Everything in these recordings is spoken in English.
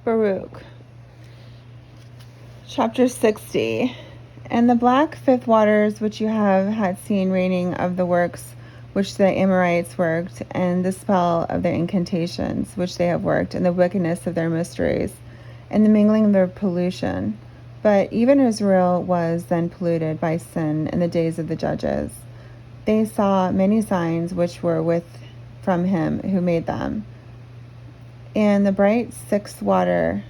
Baruch, chapter 60. And the black fifth waters which you have had seen raining of the works which the Amorites worked, and the spell of their incantations which they have worked, and the wickedness of their mysteries, and the mingling of their pollution. But even Israel was then polluted by sin in the days of the judges. They saw many signs which were from him who made them. And the bright sixth water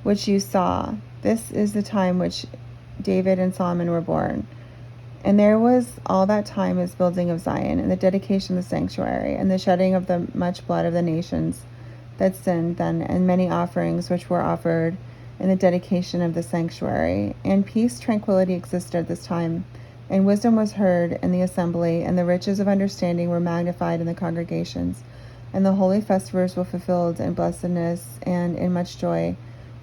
which you saw, this is the time which David and Solomon were born. And there was all that time his building of Zion, and the dedication of the sanctuary, and the shedding of the much blood of the nations that sinned then, and many offerings which were offered in the dedication of the sanctuary. And peace, tranquility existed at this time, and wisdom was heard in the assembly, and the riches of understanding were magnified in the congregations, and the holy festivals were fulfilled in blessedness and in much joy.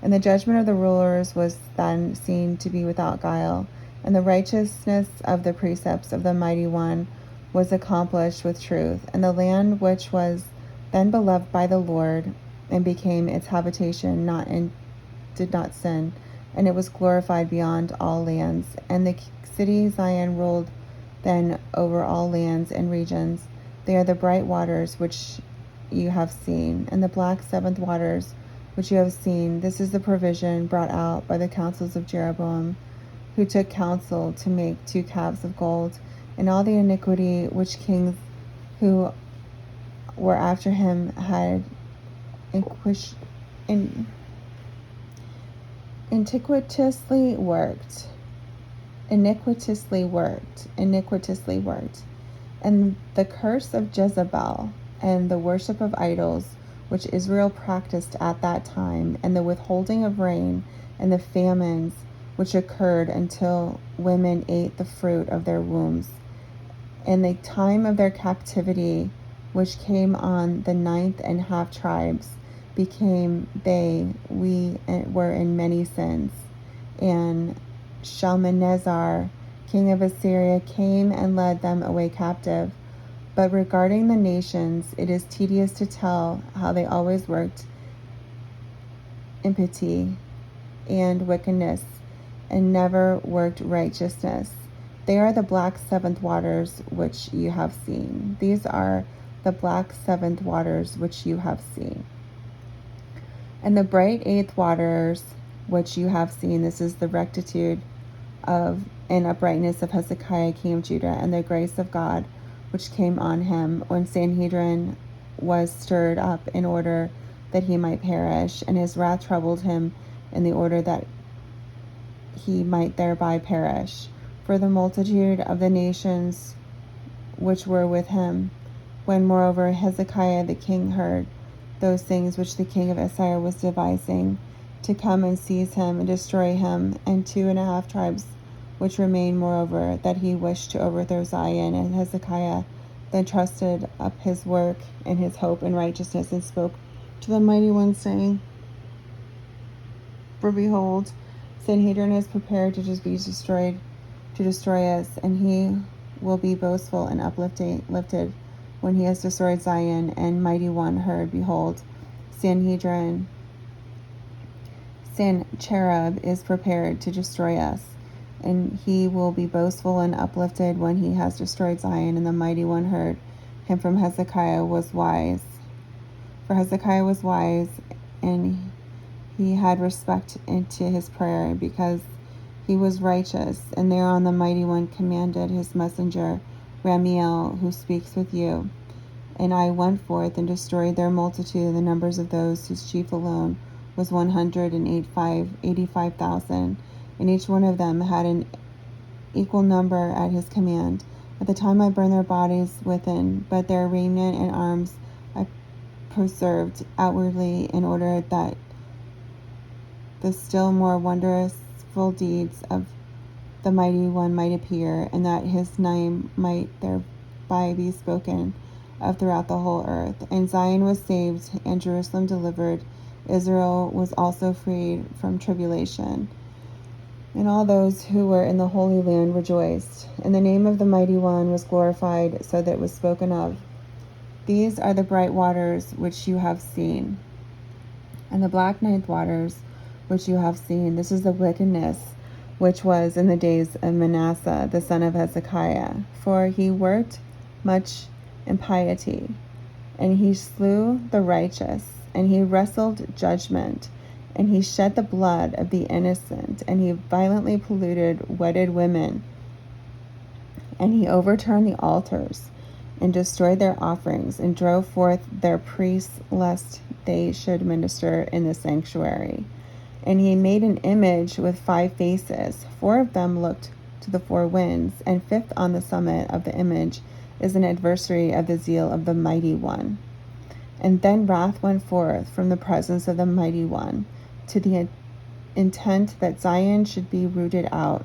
And the judgment of the rulers was then seen to be without guile, and the righteousness of the precepts of the Mighty One was accomplished with truth. And the land which was then beloved by the Lord, and became its habitation, did not sin, and it was glorified beyond all lands. And the city Zion ruled then over all lands and regions. They are the bright waters which you have seen, and the black seventh waters which you have seen. This is the provision brought out by the councils of Jeroboam, who took counsel to make 2 calves of gold, and all the iniquity which kings who were after him had iniquitously worked. And the curse of Jezebel, and the worship of idols, which Israel practiced at that time, and the withholding of rain, and the famines which occurred until women ate the fruit of their wombs, and the time of their captivity, which came on the 9th and half tribes, we were in many sins. And Shalmaneser, king of Assyria, came and led them away captive. But regarding the nations, it is tedious to tell how they always worked iniquity and wickedness, and never worked righteousness. They are the black seventh waters which you have seen. These are the black seventh waters which you have seen. And the bright eighth waters which you have seen, this is the rectitude of and uprightness of Hezekiah king of Judah, and the grace of God which came on him, when Sanhedrin was stirred up in order that he might perish, and his wrath troubled him in the order that he might thereby perish. For the multitude of the nations which were with him, when moreover Hezekiah the king heard those things which the king of Assyria was devising, to come and seize him and destroy him, and 2.5 tribes which remained, moreover, that he wished to overthrow Zion. And Hezekiah then trusted up his work and his hope in righteousness, and spoke to the Mighty One, saying, For behold, Sanhedrin is prepared to destroy us, and he will be boastful and lifted when he has destroyed Zion. And Mighty One heard, behold, Sennacherib is prepared to destroy us, and he will be boastful and uplifted when he has destroyed Zion. And the Mighty One heard him from Hezekiah was wise. For Hezekiah was wise, and he had respect into his prayer, because he was righteous. And thereon the Mighty One commanded his messenger Ramiel, who speaks with you. And I went forth and destroyed their multitude, and the numbers of those whose chief alone was 185,000, and each one of them had an equal number at his command. At the time I burned their bodies within, but their raiment and arms I preserved outwardly, in order that the still more wonderful deeds of the Mighty One might appear, and that his name might thereby be spoken of throughout the whole earth. And Zion was saved, and Jerusalem delivered. Israel was also freed from tribulation. And all those who were in the Holy Land rejoiced, and the name of the Mighty One was glorified, so that it was spoken of. These are the bright waters which you have seen. And the black ninth waters which you have seen, this is the wickedness which was in the days of Manasseh, the son of Hezekiah. For he worked much impiety, and he slew the righteous, and he wrestled judgment, and he shed the blood of the innocent, and he violently polluted wedded women, and he overturned the altars, and destroyed their offerings, and drove forth their priests, lest they should minister in the sanctuary. And he made an image with 5 faces. 4 of them looked to the 4 winds, and 5th on the summit of the image is an adversary of the zeal of the Mighty One. And then wrath went forth from the presence of the Mighty One, to the intent that Zion should be rooted out,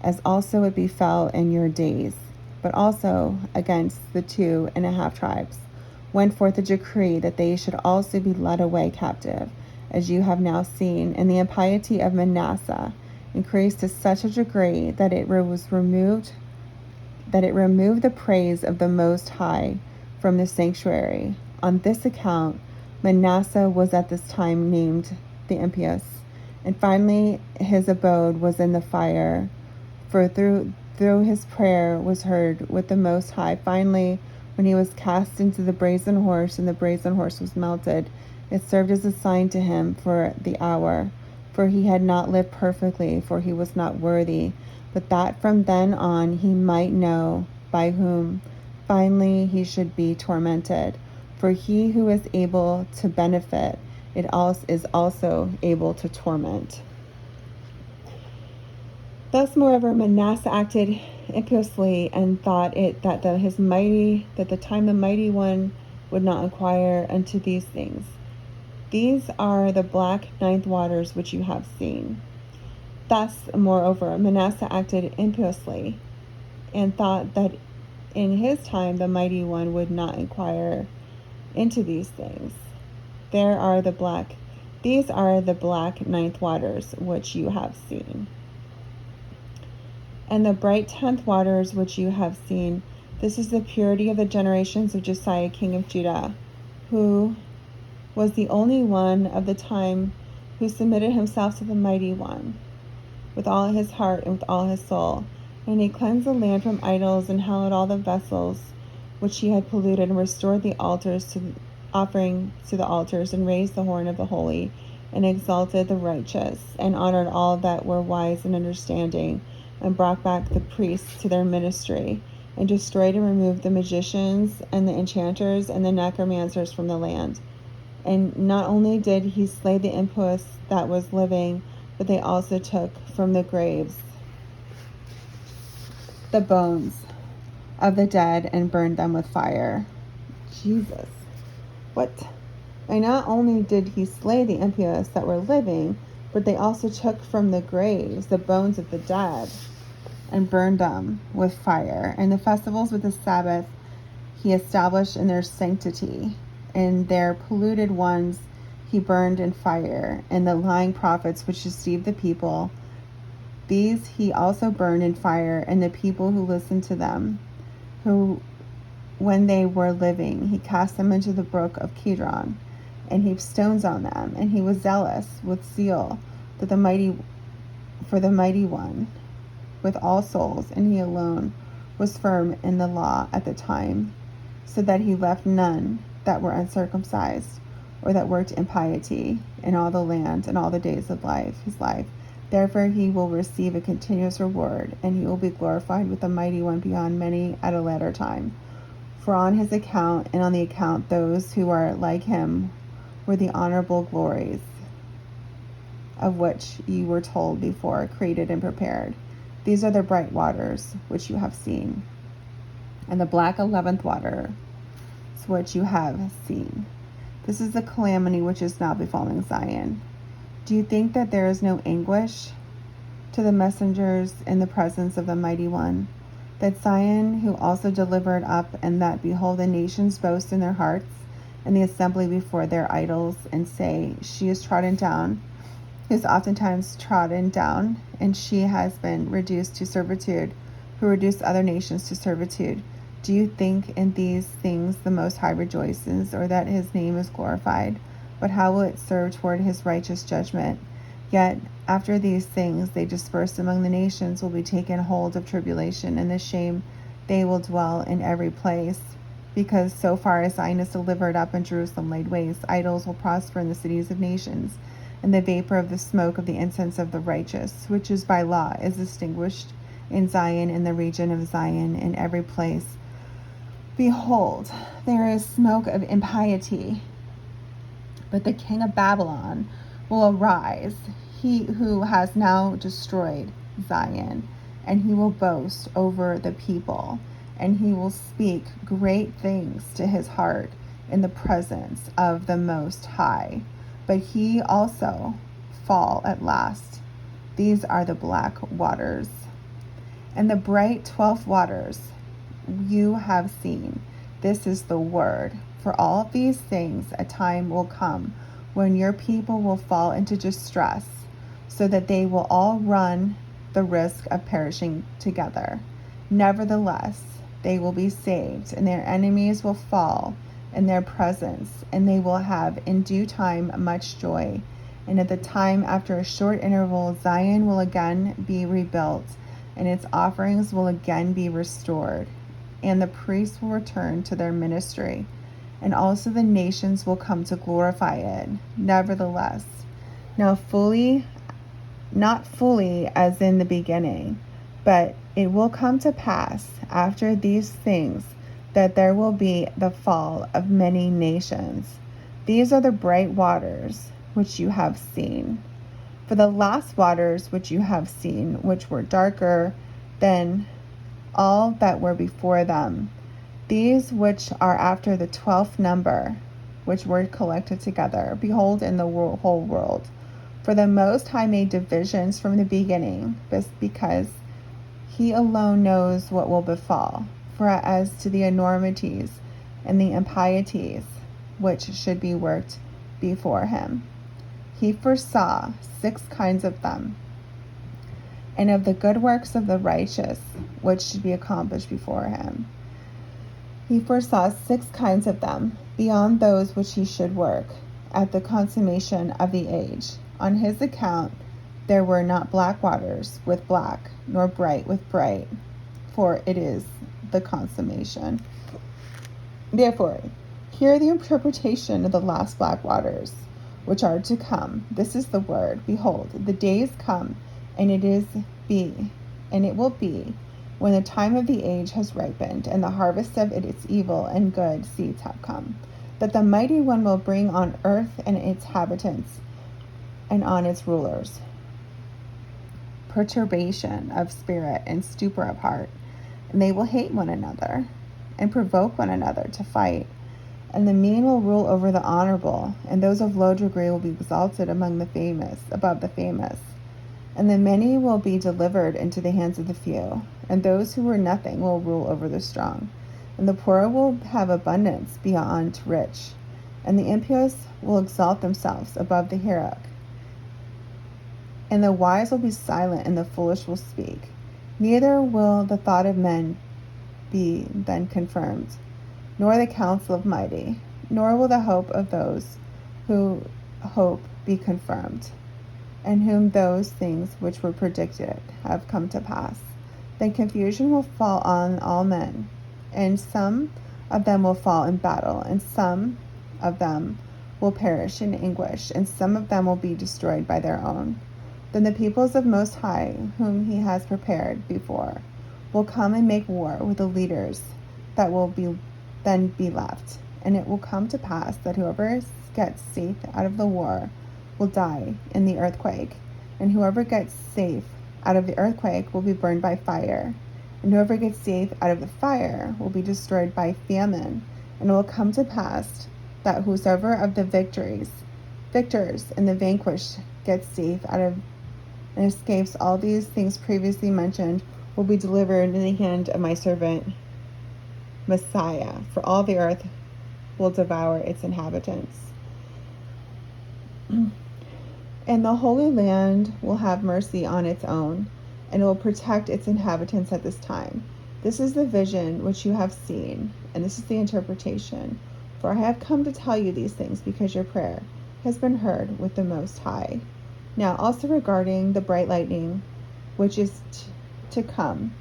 as also it befell in your days. But also against the 2.5 tribes went forth a decree that they should also be led away captive, as you have now seen. And the impiety of Manasseh increased to such a degree that it removed the praise of the Most High from the sanctuary. On this account, Manasseh was at this time named the impious. And finally, his abode was in the fire, for through his prayer was heard with the Most High. Finally, when he was cast into the brazen horse, and the brazen horse was melted, it served as a sign to him for the hour, for he had not lived perfectly, for he was not worthy, but that from then on he might know by whom finally he should be tormented. For he who is able to benefit is also able to torment. Thus, moreover, Manasseh acted impiously, and thought it that the time the Mighty One would not inquire unto these things. These are the black ninth waters which you have seen. Thus, moreover, Manasseh acted impiously, and thought that in his time the Mighty One would not inquire into these things. These are the black ninth waters which you have seen. And the bright 10th waters which you have seen, this is the purity of the generations of Josiah king of Judah, who was the only one of the time who submitted himself to the Mighty One with all his heart and with all his soul. And he cleansed the land from idols, and hallowed all the vessels which he had polluted, and restored the altars to the offering to the altars, and raised the horn of the holy, and exalted the righteous, and honored all that were wise and understanding, and brought back the priests to their ministry, and destroyed and removed the magicians and the enchanters and the necromancers from the land. And not only did he slay the impious that was living, but they also took from the graves the bones of the dead and burned them with fire. Jesus. What? And not only did he slay the impious that were living, but they also took from the graves the bones of the dead and burned them with fire. And the festivals with the Sabbath he established in their sanctity, and their polluted ones he burned in fire. And the lying prophets which deceived the people, these he also burned in fire. And the people who listened to them, who when they were living, he cast them into the brook of Kidron, and heaped stones on them. And he was zealous with zeal for the Mighty One with all souls, and he alone was firm in the law at the time, so that he left none that were uncircumcised, or that worked impiety in all the land and all the days of his life. Therefore he will receive a continuous reward, and he will be glorified with the Mighty One beyond many at a later time. For on his account, and on the account those who are like him, were the honorable glories, of which you were told before, created and prepared. These are the bright waters which you have seen, and the black 11th water which you have seen. This is the calamity which is now befalling Zion. Do you think that there is no anguish to the messengers in the presence of the Mighty One? That Zion, who also delivered up, and that, behold, the nations boast in their hearts, and the assembly before their idols, and say, she is trodden down, who is oftentimes trodden down, and she has been reduced to servitude, who reduced other nations to servitude. Do you think in these things the Most High rejoices, or that his name is glorified? but how will it serve toward his righteous judgment? Yet after these things they dispersed among the nations will be taken hold of tribulation, and the shame they will dwell in every place. Because so far as Zion is delivered up and Jerusalem laid waste, idols will prosper in the cities of nations, and the vapor of the smoke of the incense of the righteous, which is by law, is extinguished in Zion, in the region of Zion, in every place. Behold, there is smoke of impiety, but the king of Babylon will arise, he who has now destroyed Zion, and he will boast over the people, and he will speak great things to his heart in the presence of the Most High. But he also fall at last. These are the black waters. And the bright 12 waters you have seen. This is the word. For all these things a time will come when your people will fall into distress, so that they will all run the risk of perishing together. Nevertheless, they will be saved, and their enemies will fall in their presence, and they will have in due time much joy. And at the time after a short interval, Zion will again be rebuilt, and its offerings will again be restored, and the priests will return to their ministry, and also the nations will come to glorify it. Nevertheless, not fully as in the beginning, but it will come to pass after these things that there will be the fall of many nations. These are the bright waters which you have seen. For the last waters which you have seen, which were darker than all that were before them, these which are after the 12th number, which were collected together, behold, in the whole world. For the Most High made divisions from the beginning, because he alone knows what will befall. For as to the enormities and the impieties which should be worked before him, he foresaw 6 kinds of them, and of the good works of the righteous which should be accomplished before him. He foresaw 6 kinds of them, beyond those which he should work at the consummation of the age. On his account there were not black waters with black, nor bright with bright, for it is the consummation. Therefore, hear the interpretation of the last black waters, which are to come. This is the word. Behold, the days come, and it will be, when the time of the age has ripened, and the harvest of its evil and good seeds have come, that the mighty one will bring on earth and its inhabitants, and on its rulers, perturbation of spirit and stupor of heart, and they will hate one another, and provoke one another to fight. And the mean will rule over the honorable, and those of low degree will be exalted among the famous, above the famous. And the many will be delivered into the hands of the few, and those who were nothing will rule over the strong. And the poor will have abundance beyond rich, and the impious will exalt themselves above the heroic. And the wise will be silent, and the foolish will speak. Neither will the thought of men be then confirmed, nor the counsel of mighty, nor will the hope of those who hope be confirmed, and whom those things which were predicted have come to pass. Then confusion will fall on all men, and some of them will fall in battle, and some of them will perish in anguish, and some of them will be destroyed by their own. Then the peoples of Most High, whom he has prepared before, will come and make war with the leaders that will then be left. And it will come to pass that whoever gets safe out of the war will die in the earthquake, and whoever gets safe out of the earthquake will be burned by fire, and whoever gets safe out of the fire will be destroyed by famine. And it will come to pass that whosoever of the victors and the vanquished gets safe out of and escapes all these things previously mentioned will be delivered in the hand of my servant Messiah, for all the earth will devour its inhabitants. And the Holy Land will have mercy on its own, and it will protect its inhabitants at this time. This is the vision which you have seen, and this is the interpretation. For I have come to tell you these things because your prayer has been heard with the Most High. Now also regarding the bright lightning, which is to come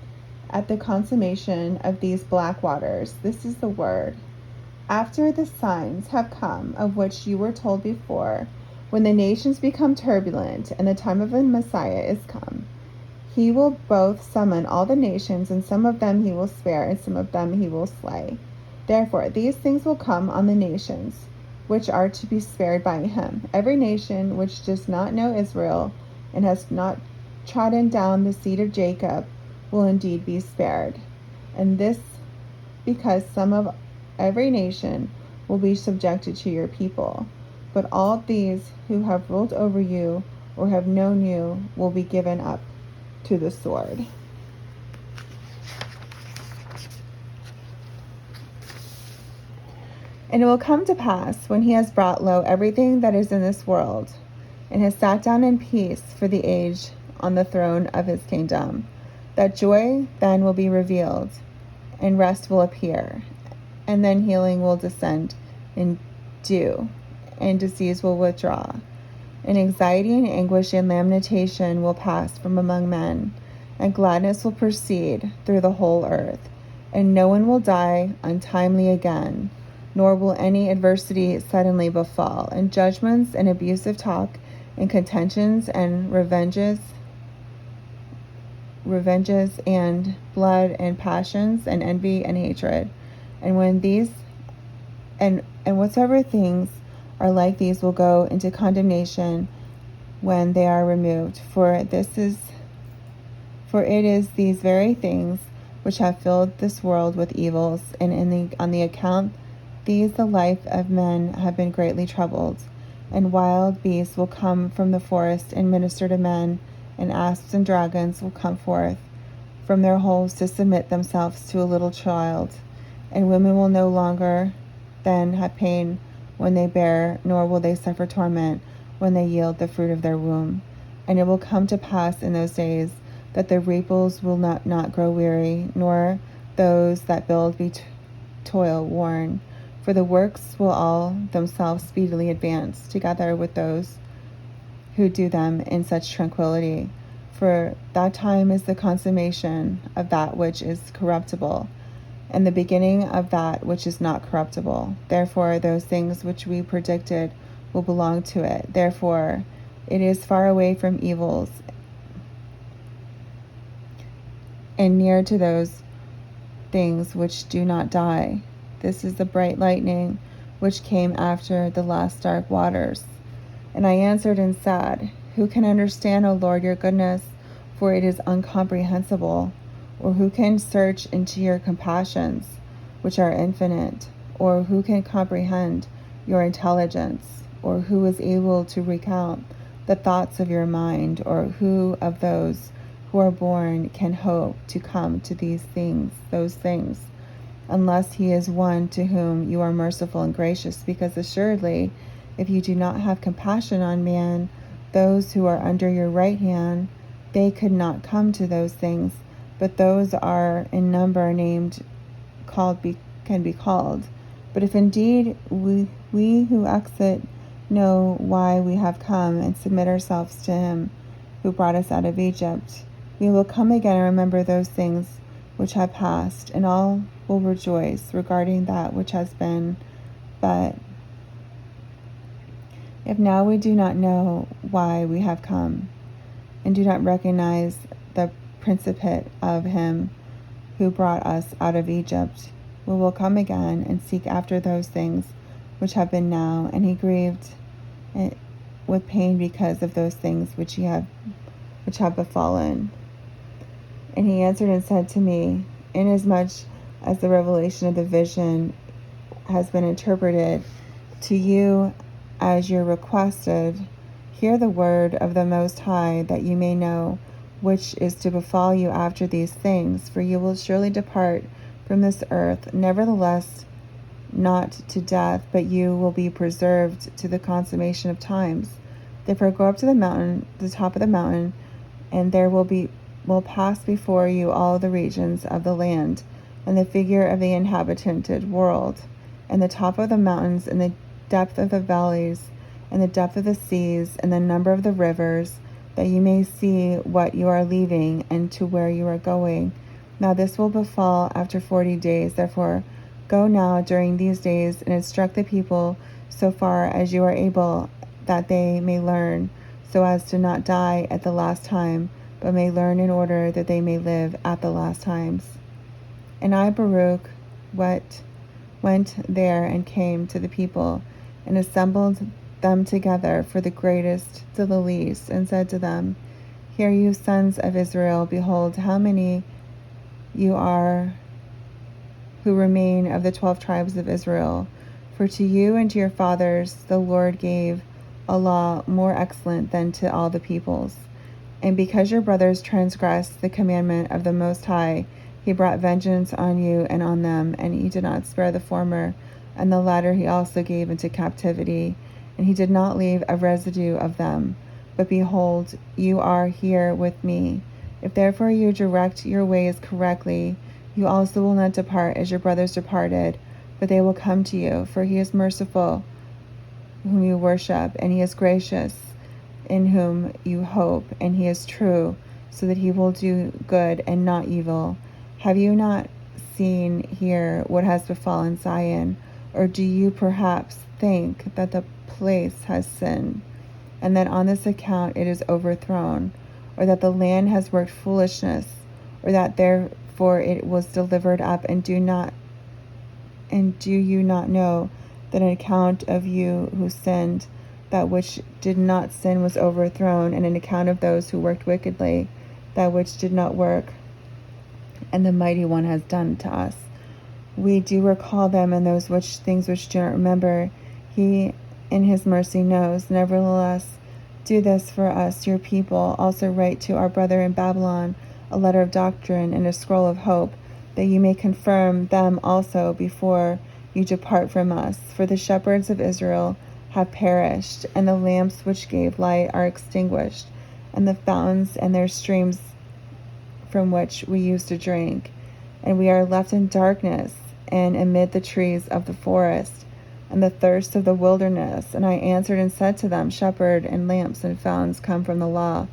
at the consummation of these black waters, this is the word. After the signs have come, of which you were told before, when the nations become turbulent and the time of the Messiah is come, he will both summon all the nations, and some of them he will spare, and some of them he will slay. Therefore, these things will come on the nations, which are to be spared by him. Every nation which does not know Israel, and has not trodden down the seed of Jacob, will indeed be spared. And this because some of every nation will be subjected to your people. But all these who have ruled over you or have known you will be given up to the sword. And it will come to pass, when he has brought low everything that is in this world, and has sat down in peace for the age on the throne of his kingdom, that joy then will be revealed, and rest will appear, and then healing will descend in dew, and disease will withdraw, and anxiety and anguish and lamentation will pass from among men, and gladness will proceed through the whole earth, and no one will die untimely again, nor will any adversity suddenly befall, and judgments and abusive talk and contentions and revenges and blood and passions and envy and hatred. And when these and whatsoever things are like these will go into condemnation when they are removed. For it is these very things which have filled this world with evils, and on the account these the life of men have been greatly troubled. And wild beasts will come from the forest and minister to men, and asps and dragons will come forth from their holes to submit themselves to a little child. And women will no longer then have pain when they bear, nor will they suffer torment when they yield the fruit of their womb. And it will come to pass in those days that the reapers will not grow weary, nor those that build be toil worn. For the works will all themselves speedily advance, together with those who do them in such tranquility. For that time is the consummation of that which is corruptible, and the beginning of that which is not corruptible. Therefore, those things which we predicted will belong to it. Therefore, it is far away from evils and near to those things which do not die. This is the bright lightning which came after the last dark waters. And I answered and said, Who can understand, O Lord, your goodness? For it is incomprehensible. Or who can search into your compassions, which are infinite? Or who can comprehend your intelligence? Or who is able to recount the thoughts of your mind? Or who of those who are born can hope to come to those things, unless he is one to whom you are merciful and gracious? Because assuredly, if you do not have compassion on man, those who are under your right hand, they could not come to those things, but those are in number can be called. But if indeed we who exit know why we have come and submit ourselves to him who brought us out of Egypt, we will come again and remember those things which have passed, and all will rejoice regarding that which has been. But if now we do not know why we have come, and do not recognize the principate of him who brought us out of Egypt, we will come again and seek after those things which have been now. And he grieved with pain because of those things which have befallen. And he answered and said to me, Inasmuch as the revelation of the vision has been interpreted to you as you requested, hear the word of the Most High, that you may know which is to befall you after these things. For you will surely depart from this earth, nevertheless not to death, but you will be preserved to the consummation of times. Therefore go up to the top of the mountain, and there will pass before you all the regions of the land, and the figure of the inhabited world, and the top of the mountains, and the depth of the valleys, and the depth of the seas, and the number of the rivers, that you may see what you are leaving and to where you are going. Now this will befall after 40 days. Therefore, go now during these days and instruct the people so far as you are able, that they may learn, so as to not die at the last time, but may learn in order that they may live at the last times. And I, Baruch, went there and came to the people, and assembled them together, for the greatest to the least, and said to them, Hear you, sons of Israel, behold, how many you are who remain of the 12 tribes of Israel. For to you and to your fathers the Lord gave a law more excellent than to all the peoples. And because your brothers transgressed the commandment of the Most High, he brought vengeance on you and on them, and he did not spare the former, and the latter he also gave into captivity, and he did not leave a residue of them. But behold, you are here with me. If therefore you direct your ways correctly, you also will not depart as your brothers departed, but they will come to you, for he is merciful whom you worship, and he is gracious in whom you hope, and he is true, so that he will do good and not evil. Have you not seen here what has befallen Zion? Or do you perhaps think that the place has sinned, and that on this account it is overthrown? Or that the land has worked foolishness? Or that therefore it was delivered up? And do you not know that on account of you who sinned, that which did not sin was overthrown, and on account of those who worked wickedly, that which did not work, and the mighty one has done to us? We do recall them, and those things which do not remember, he in his mercy knows. Nevertheless, do this for us, your people. Also write to our brother in Babylon a letter of doctrine and a scroll of hope, that you may confirm them also before you depart from us. For the shepherds of Israel have perished, and the lamps which gave light are extinguished, and the fountains and their streams from which we used to drink. And we are left in darkness and amid the trees of the forest, and the thirst of the wilderness. And I answered and said to them, Shepherd and lamps and fountains come from the law,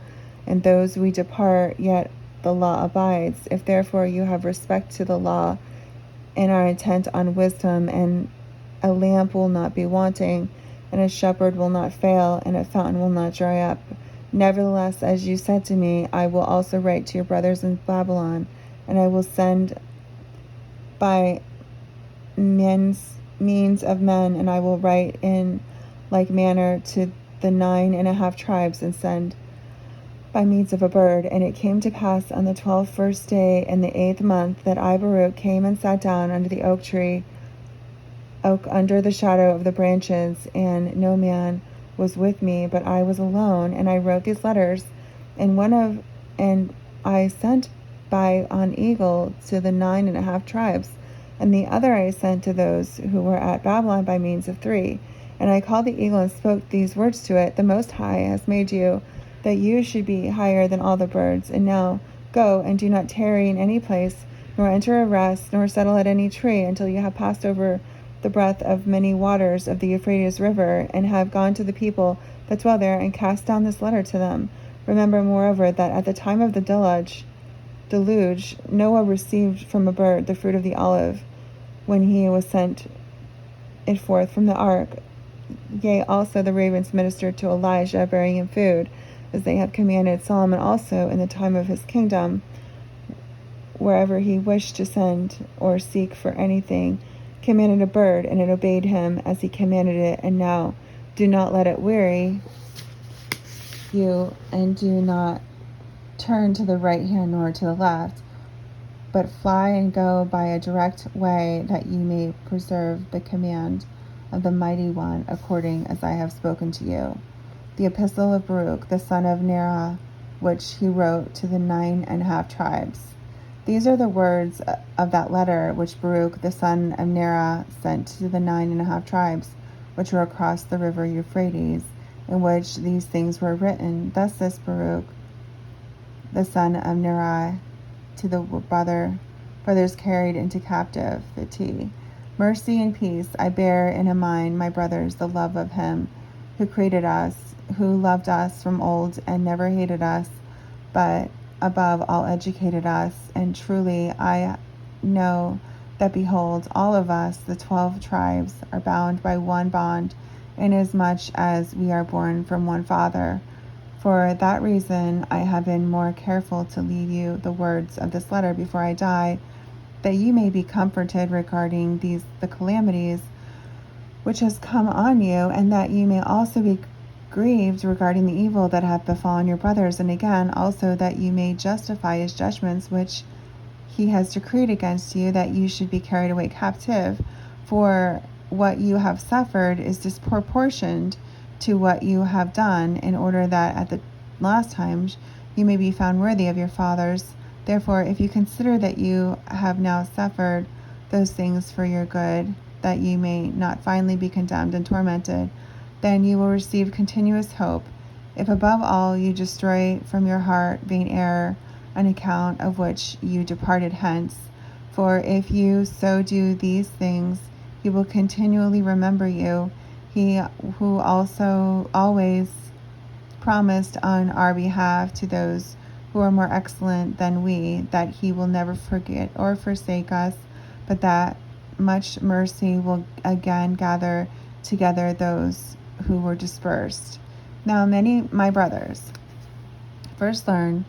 and those we depart, yet the law abides. If therefore you have respect to the law, and are intent on wisdom, and a lamp will not be wanting, and a shepherd will not fail, and a fountain will not dry up. Nevertheless, as you said to me, I will also write to your brothers in Babylon, and I will send by means of men, and I will write in like manner to the 9.5 tribes, and send by means of a bird. And it came to pass on the 12th day in the 8th month, that I, Baruch, came and sat down under the oak under the shadow of the branches, and no man was with me, but I was alone. And I wrote these letters, and I sent by on eagle to the 9.5 tribes, and the other I sent to those who were at Babylon by means of 3. And I called the eagle and spoke these words to it: The Most High has made you, that you should be higher than all the birds. And now go, and do not tarry in any place, nor enter a rest, nor settle at any tree, until you have passed over the breadth of many waters of the Euphrates River, and have gone to the people that dwell there, and cast down this letter to them. Remember, moreover, that at the time of the deluge, Noah received from a bird the fruit of the olive, when he was sent it forth from the ark. Yea, also the ravens ministered to Elijah, bearing him food, as they have commanded. Solomon also, in the time of his kingdom, wherever he wished to send or seek for anything, commanded a bird, and it obeyed him as he commanded it. And now do not let it weary you, and do not turn to the right hand nor to the left, but fly and go by a direct way, that ye may preserve the command of the mighty one, according as I have spoken to you. The epistle of Baruch, the son of Neriah, which he wrote to the 9.5 tribes. These are the words of that letter which Baruch, the son of Neriah, sent to the 9.5 tribes, which were across the river Euphrates, in which these things were written. Thus says Baruch, the son of Neriah, to the brothers carried into captivity: Mercy and peace I bear in mind, my brothers, the love of him who created us, who loved us from old and never hated us, but above all educated us. And truly I know that, behold, all of us, the 12 tribes, are bound by one bond, inasmuch as we are born from one Father. For that reason I have been more careful to leave you the words of this letter before I die, that you may be comforted regarding the calamities which has come on you, and that you may also be grieved regarding the evil that hath befallen your brothers, and again also that you may justify his judgments which he has decreed against you, that you should be carried away captive. For what you have suffered is disproportioned to what you have done, in order that at the last times you may be found worthy of your fathers. Therefore, if you consider that you have now suffered those things for your good, that you may not finally be condemned and tormented, then you will receive continuous hope, if above all you destroy from your heart vain error, on account of which you departed hence. For if you so do these things, he will continually remember you, he who also always promised on our behalf to those who are more excellent than we, that he will never forget or forsake us, but that much mercy will again gather together those who were dispersed. Now, my brothers, first learn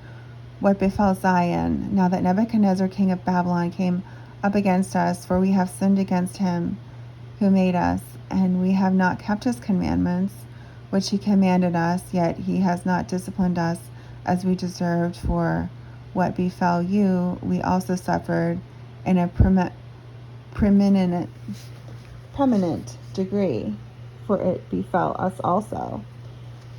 what befell Zion, now that Nebuchadnezzar king of Babylon came up against us, for we have sinned against him who made us, and we have not kept his commandments, which he commanded us, yet he has not disciplined us as we deserved. For what befell you, we also suffered in a prominent degree, for it befell us also.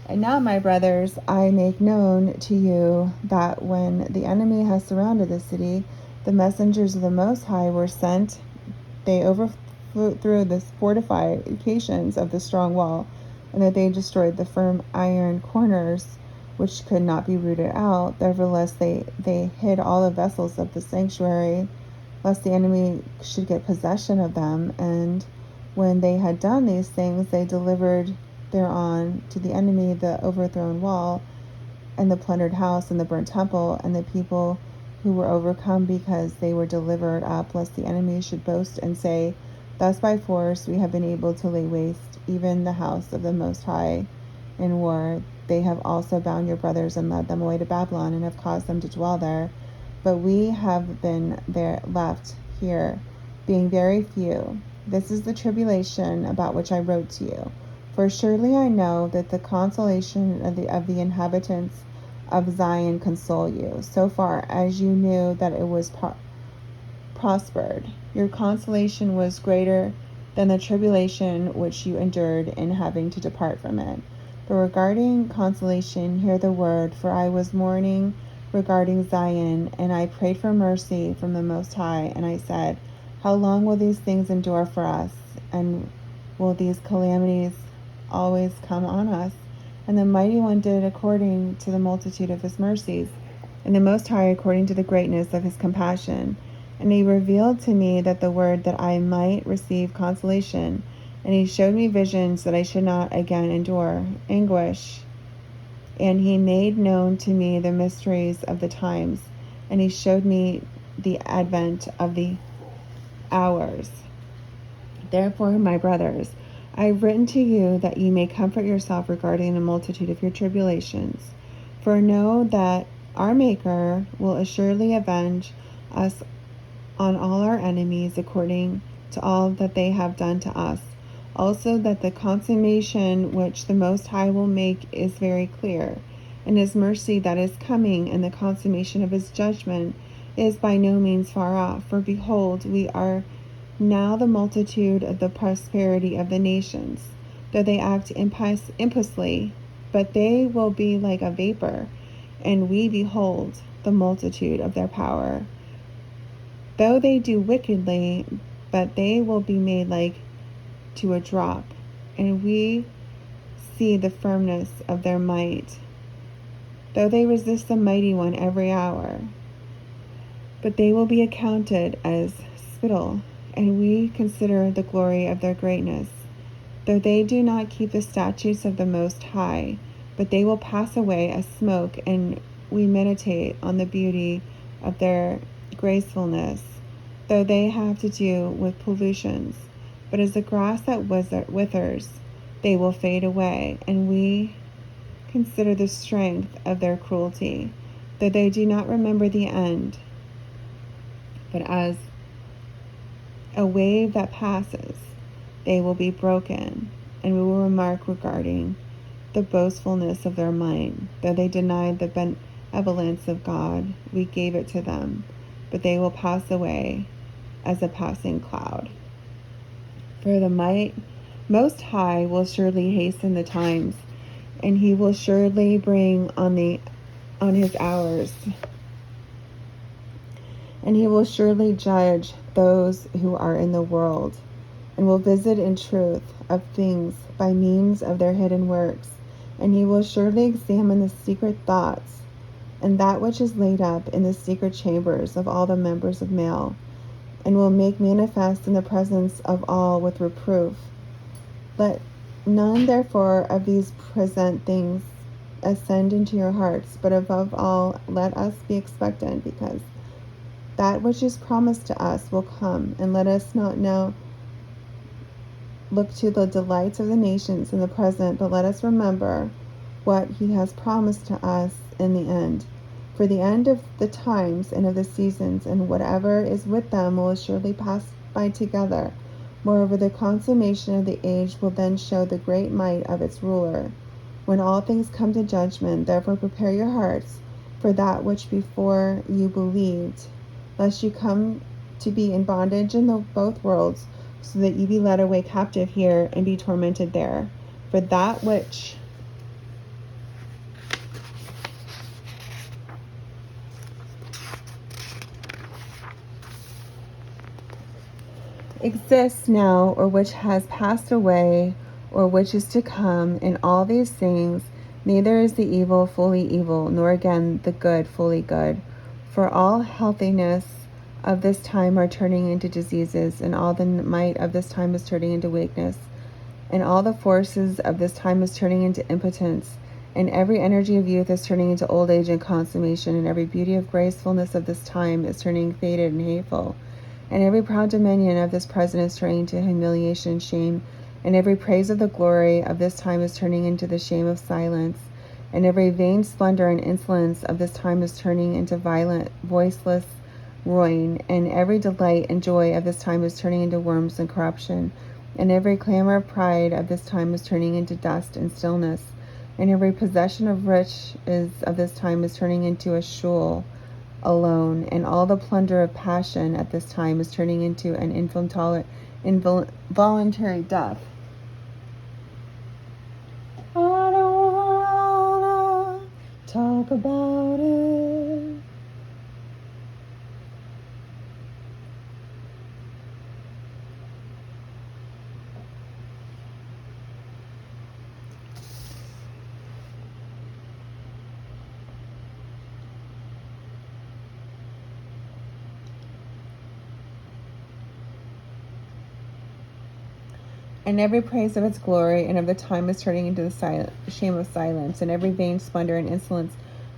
And now, my brothers, I make known to you that when the enemy has surrounded the city, the messengers of the Most High were sent. They overthrew the fortifications of the strong wall, and that they destroyed the firm iron corners, which could not be rooted out. Nevertheless, they hid all the vessels of the sanctuary, lest the enemy should get possession of them. And when they had done these things, they delivered thereon to the enemy the overthrown wall, and the plundered house, and the burnt temple, and the people who were overcome, because they were delivered up, lest the enemy should boast and say, thus by force we have been able to lay waste even the house of the Most High in war. They have also bound your brothers and led them away to Babylon, and have caused them to dwell there. But we have been there left here, being very few. This is the tribulation about which I wrote to you. For surely I know that the consolation of the inhabitants of Zion console you, so far as you knew that it was prospered. Your consolation was greater than the tribulation which you endured in having to depart from it. But regarding consolation, hear the word, for I was mourning regarding Zion, and I prayed for mercy from the Most High, and I said, how long will these things endure for us, and will these calamities always come on us? And the Mighty One did according to the multitude of his mercies, and the Most High according to the greatness of his compassion. And he revealed to me that the word, that I might receive consolation, and he showed me visions that I should not again endure anguish. And he made known to me the mysteries of the times, and he showed me the advent of the hours. Therefore, my brothers, I have written to you that ye may comfort yourself regarding the multitude of your tribulations. For know that our Maker will assuredly avenge us on all our enemies according to all that they have done to us. Also that the consummation which the Most High will make is very clear, and his mercy that is coming, and the consummation of his judgment is by no means far off. For behold, we are now the multitude of the prosperity of the nations, though they act impiously, but they will be like a vapor, and we behold the multitude of their power. Though they do wickedly, but they will be made like to a drop, and we see the firmness of their might. Though they resist the Mighty One every hour, but they will be accounted as spittle, and we consider the glory of their greatness. though they do not keep the statutes of the Most High, but they will pass away as smoke, and we meditate on the beauty of their gracefulness, though they have to do with pollutions. But as the grass that withers, they will fade away, and we consider the strength of their cruelty, though they do not remember the end. But as a wave that passes, they will be broken, and we will remark regarding the boastfulness of their mind. Though they denied the benevolence of God, we gave it to them, but they will pass away as a passing cloud. For the Most High will surely hasten the times, and he will surely bring on his hours, and he will surely judge those who are in the world, and will visit in truth of things by means of their hidden works, and he will surely examine the secret thoughts, and that which is laid up in the secret chambers of all the members of male, and will make manifest in the presence of all with reproof. Let none therefore of these present things ascend into your hearts, but above all let us be expectant, because that which is promised to us will come, and let us not now look to the delights of the nations in the present, but let us remember what he has promised to us in the end. For the end of the times and of the seasons, and whatever is with them, will surely pass by together. Moreover, the consummation of the age will then show the great might of its ruler, when all things come to judgment. Therefore prepare your hearts for that which before you believed, lest you come to be in bondage in both worlds, so that you be led away captive here and be tormented there. For that which exists now, or which has passed away, or which is to come, in all these things, neither is the evil fully evil, nor again the good fully good. For all healthiness of this time are turning into diseases, and all the might of this time is turning into weakness, and all the forces of this time is turning into impotence, and every energy of youth is turning into old age and consummation, and every beauty of gracefulness of this time is turning faded and hateful, and every proud dominion of this present is turning into humiliation and shame, and every praise of the glory of this time is turning into the shame of silence, and every vain splendor and insolence of this time is turning into violent, voiceless ruin, and every delight and joy of this time is turning into worms and corruption, and every clamor of pride of this time is turning into dust and stillness, and every possession of riches of this time is turning into a shoal alone, and all the plunder of passion at this time is turning into an involuntary death. I don't wanna talk about it. And every praise of its glory and of the time is turning into the shame of silence, and every vain splendor and insolence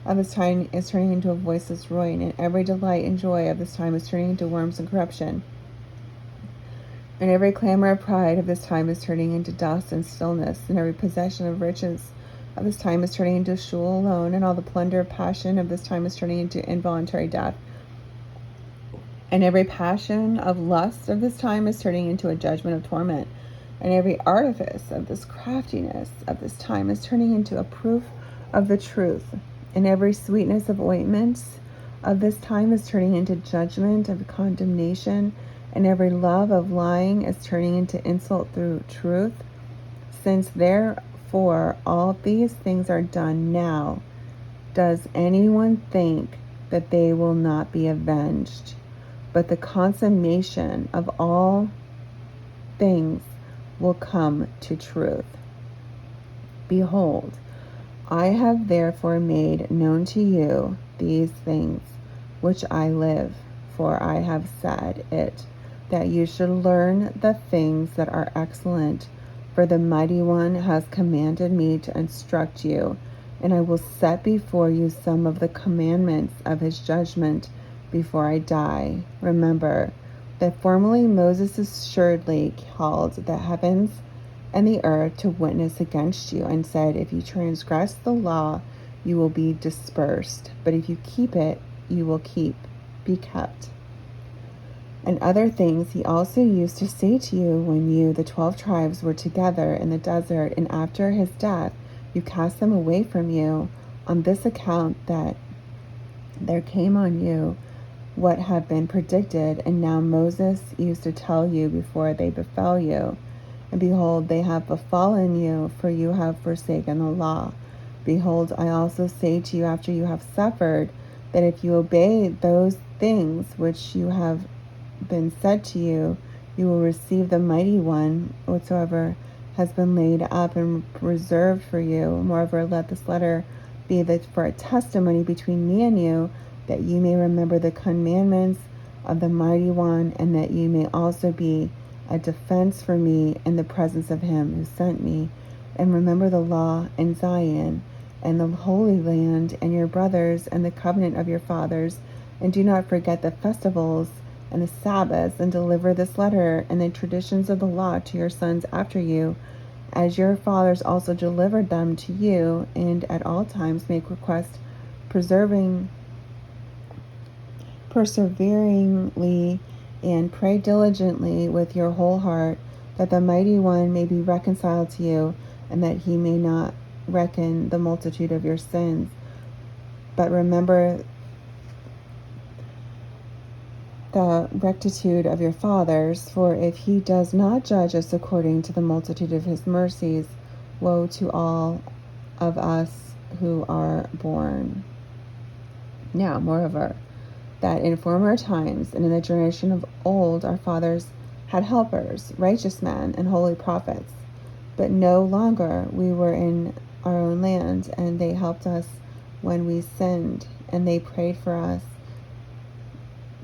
of this time is turning into a voiceless ruin, and every delight and joy of this time is turning into worms and corruption, and every clamor of pride of this time is turning into dust and stillness, and every possession of riches of this time is turning into a shoal alone, and all the plunder of passion of this time is turning into involuntary death, and every passion of lust of this time is turning into a judgment of torment, and every artifice of this craftiness of this time is turning into a proof of the truth, and every sweetness of ointments of this time is turning into judgment of condemnation, and every love of lying is turning into insult through truth. Since therefore all these things are done now, does anyone think that they will not be avenged? But the consummation of all things will come to truth. Behold, I have therefore made known to you these things which I live, for I have said it, that you should learn the things that are excellent, For the Mighty One has commanded me to instruct you, and I will set before you some of the commandments of his judgment before I die. Remember that formerly Moses assuredly called the heavens and the earth to witness against you, and said, if you transgress the law, you will be dispersed, but if you keep it, you will be kept. And other things he also used to say to you when you, the 12 tribes, were together in the desert, and after his death you cast them away from you, on this account that there came on you what had been predicted, and now Moses used to tell you before they befell you. And behold, they have befallen you, for you have forsaken the law. Behold, I also say to you, after you have suffered, that if you obey those things which you have been said to you, you will receive the Mighty One, whatsoever has been laid up and reserved for you. Moreover, let this letter be for a testimony between me and you, that you may remember the commandments of the Mighty One, and that you may also be a defense for me in the presence of him who sent me. And remember the law in Zion, and the Holy Land, and your brothers, and the covenant of your fathers, and do not forget the festivals and the Sabbaths, and deliver this letter and the traditions of the law to your sons after you, as your fathers also delivered them to you, and at all times make request, perseveringly, and pray diligently with your whole heart, that the Mighty One may be reconciled to you, and that he may not reckon the multitude of your sins. But remember the rectitude of your fathers, for if he does not judge us according to the multitude of his mercies, woe to all of us who are born. Now, moreover, that in former times and in the generation of old our fathers had helpers, righteous men, and holy prophets, but no longer we were in our own land, and they helped us when we sinned, and they prayed for us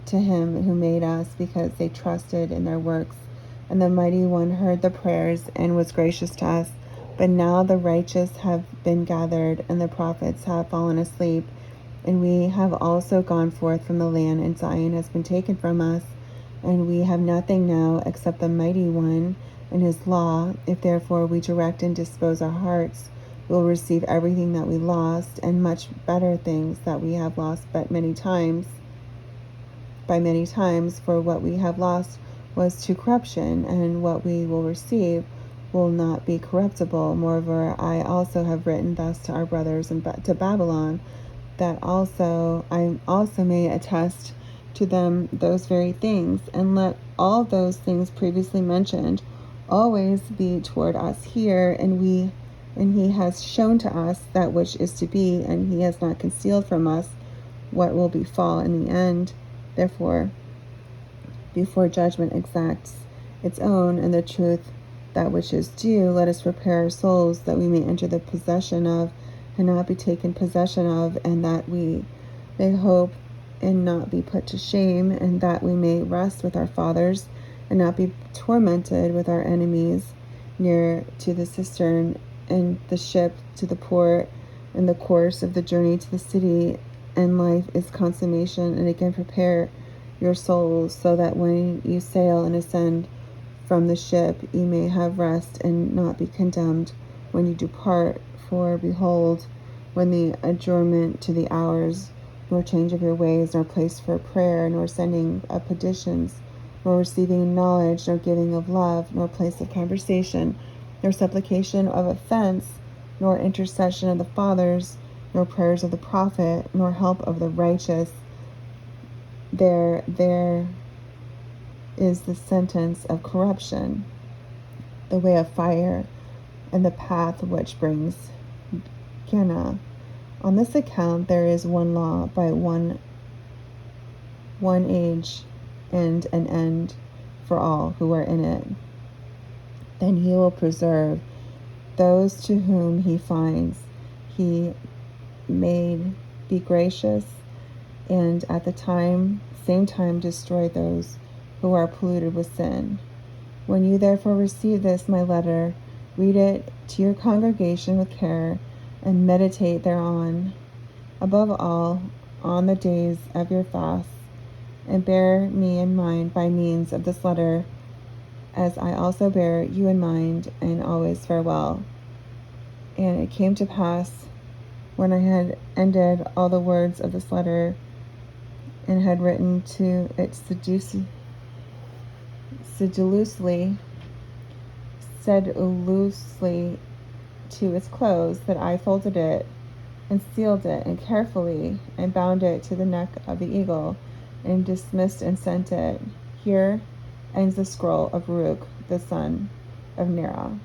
to him who made us, because they trusted in their works. And the Mighty One heard the prayers and was gracious to us. But now the righteous have been gathered, and the prophets have fallen asleep, and we have also gone forth from the land, and Zion has been taken from us, and we have nothing now except the Mighty One and his law. If therefore we direct and dispose our hearts, we will receive everything that we lost, and much better things that we have lost by many times, for what we have lost was to corruption, and what we will receive will not be corruptible. Moreover, I also have written thus to our brothers to Babylon, that I also may attest to them those very things, and let all those things previously mentioned always be toward us here, and he has shown to us that which is to be, and he has not concealed from us what will befall in the end. Therefore, before judgment exacts its own, and the truth that which is due, let us prepare our souls, that we may enter the possession of, and not be taken possession of, and that we may hope and not be put to shame, and that we may rest with our fathers, and not be tormented with our enemies, near to the cistern, and the ship to the port, and the course of the journey to the city, and life is consummation. And again, prepare your souls, so that when you sail and ascend from the ship, you may have rest and not be condemned when you depart. For behold, when the adjournment to the hours, nor change of your ways, nor place for prayer, nor sending of petitions, nor receiving knowledge, nor giving of love, nor place of conversation, nor supplication of offense, nor intercession of the fathers, nor prayers of the prophet, nor help of the righteous, there is the sentence of corruption, the way of fire, and the path which brings Gehenna. On this account there is one law by one age, and an end for all who are in it. Then he will preserve those to whom he finds. He may be gracious, and at the same time destroy those who are polluted with sin. When you therefore receive this, my letter, Read it to your congregation with care and meditate thereon. Above all, on the days of your fasts, and bear me in mind by means of this letter, as I also bear you in mind, and always farewell. And it came to pass, when I had ended all the words of this letter, and had written to it sedulously to its close, that I folded it and sealed it and carefully and bound it to the neck of the eagle and dismissed and sent it. Here ends the scroll of Baruch, the son of Neriah.